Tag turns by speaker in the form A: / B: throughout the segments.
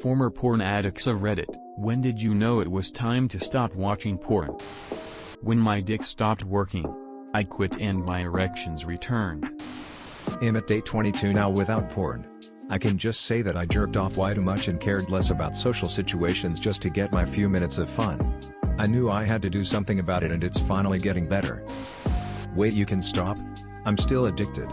A: former porn addicts of Reddit, when did you know it was time to stop watching porn? When my dick stopped working. I quit and my erections returned.
B: I'm at day 22 now without porn. I can just say that I jerked off way too much and cared less about social situations just to get my few minutes of fun. I knew I had to do something about it and it's finally getting better. Wait, you can stop? I'm still addicted.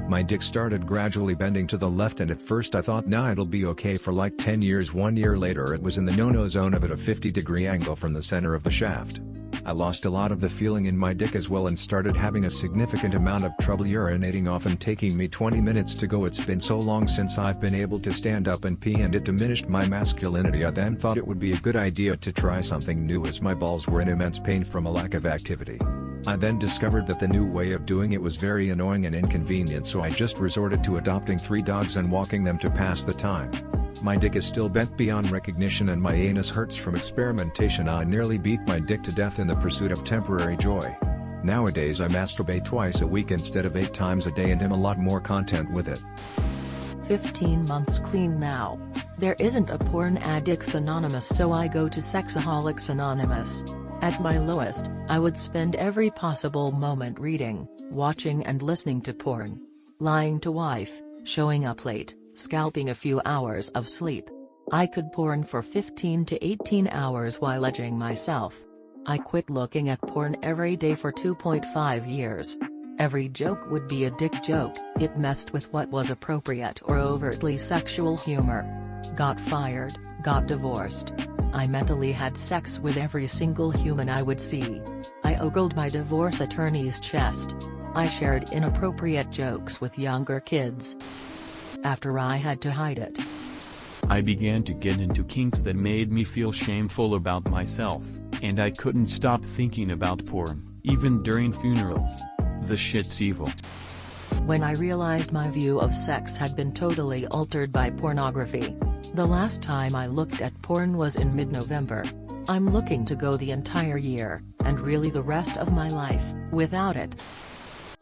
B: My dick started gradually bending to the left and at first I thought nah it'll be okay for like 10 years. 1 year later it was in the no-no zone of at a 50-degree angle from the center of the shaft. I lost a lot of the feeling in my dick as well and started having a significant amount of trouble urinating, often taking me 20 minutes to go. It's been so long since I've been able to stand up and pee and it diminished my masculinity. I then thought it would be a good idea to try something new as my balls were in immense pain from a lack of activity. I then discovered that the new way of doing it was very annoying and inconvenient, so I just resorted to adopting 3 dogs and walking them to pass the time. My dick is still bent beyond recognition and my anus hurts from experimentation. I nearly beat my dick to death in the pursuit of temporary joy. Nowadays I masturbate twice a week instead of 8 times a day and am a lot more content with it.
C: 15 months clean now. There isn't a Porn Addicts Anonymous, so I go to Sexaholics Anonymous. At my lowest, I would spend every possible moment reading, watching and listening to porn. Lying to wife, showing up late, scalping a few hours of sleep. I could porn for 15 to 18 hours while edging myself. I quit looking at porn every day for 2.5 years. Every joke would be a dick joke. It messed with what was appropriate or overtly sexual humor. Got fired, got divorced. I mentally had sex with every single human I would see. I ogled my divorce attorney's chest. I shared inappropriate jokes with younger kids. After I had to hide it,
A: I began to get into kinks that made me feel shameful about myself, and I couldn't stop thinking about porn, even during funerals. The shit's evil.
C: When I realized my view of sex had been totally altered by pornography. The last time I looked at porn was in mid-November. I'm looking to go the entire year, and really the rest of my life, without it.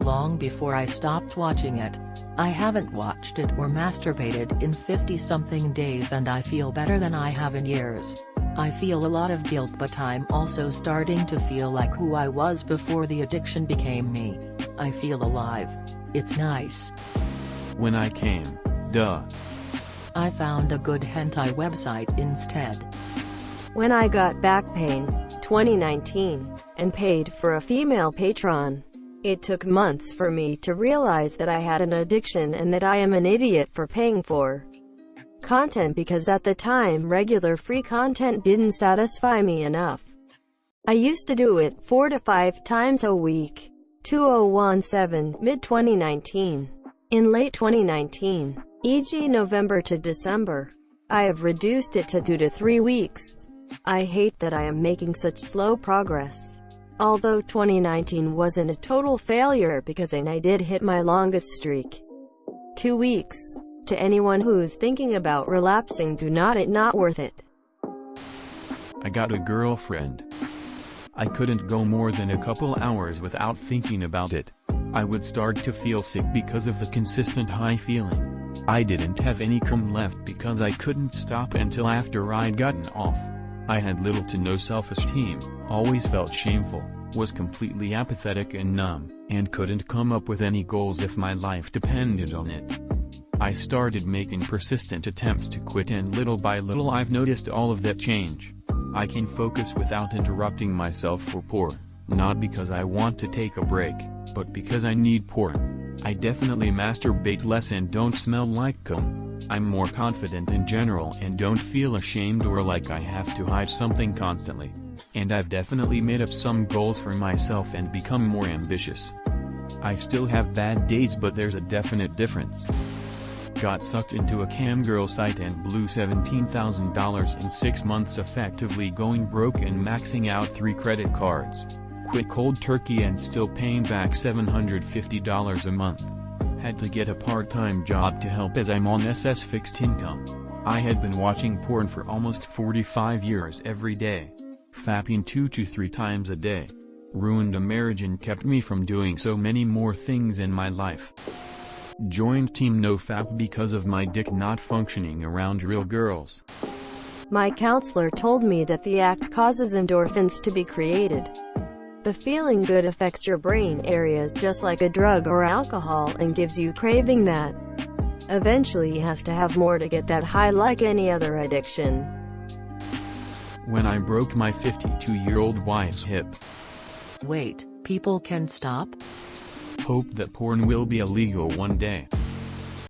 C: Long before I stopped watching it. I haven't watched it or masturbated in 50-something days and I feel better than I have in years. I feel a lot of guilt, but I'm also starting to feel like who I was before the addiction became me. I feel alive. It's nice.
A: When I came, duh.
C: I found a good hentai website instead.
D: When I got back pain, 2019, and paid for a female patron. It took months for me to realize that I had an addiction and that I am an idiot for paying for content because at the time regular free content didn't satisfy me enough. I used to do it 4 to 5 times a week. 2017, mid-2019. In late 2019, e.g. November to December, I have reduced it to 2 to 3 weeks. I hate that I am making such slow progress. Although 2019 wasn't a total failure because I did hit my longest streak. 2 weeks. To anyone who's thinking about relapsing, it's not worth it.
A: I got a girlfriend. I couldn't go more than a couple hours without thinking about it. I would start to feel sick because of the consistent high feeling. I didn't have any cum left because I couldn't stop until after I'd gotten off. I had little to no self-esteem, always felt shameful, was completely apathetic and numb, and couldn't come up with any goals if my life depended on it. I started making persistent attempts to quit, and little by little I've noticed all of that change. I can focus without interrupting myself for porn, not because I want to take a break, but because I need porn. I definitely masturbate less and don't smell like cum. I'm more confident in general and don't feel ashamed or like I have to hide something constantly. And I've definitely made up some goals for myself and become more ambitious. I still have bad days, but there's a definite difference. Got sucked into a camgirl site and blew $17,000 in 6 months, effectively going broke and maxing out 3 credit cards. Quit cold turkey and still paying back $750 a month. Had to get a part-time job to help as I'm on SS fixed income. I had been watching porn for almost 45 years every day. Fapping 2 to 3 times a day. Ruined a marriage and kept me from doing so many more things in my life. Joined Team NoFap because of my dick not functioning around real girls.
D: My counselor told me that the act causes endorphins to be created. The feeling good affects your brain areas just like a drug or alcohol and gives you craving that eventually has to have more to get that high like any other addiction.
A: When I broke my 52-year-old wife's hip.
C: Wait, people can stop?
A: Hope that porn will be illegal one day.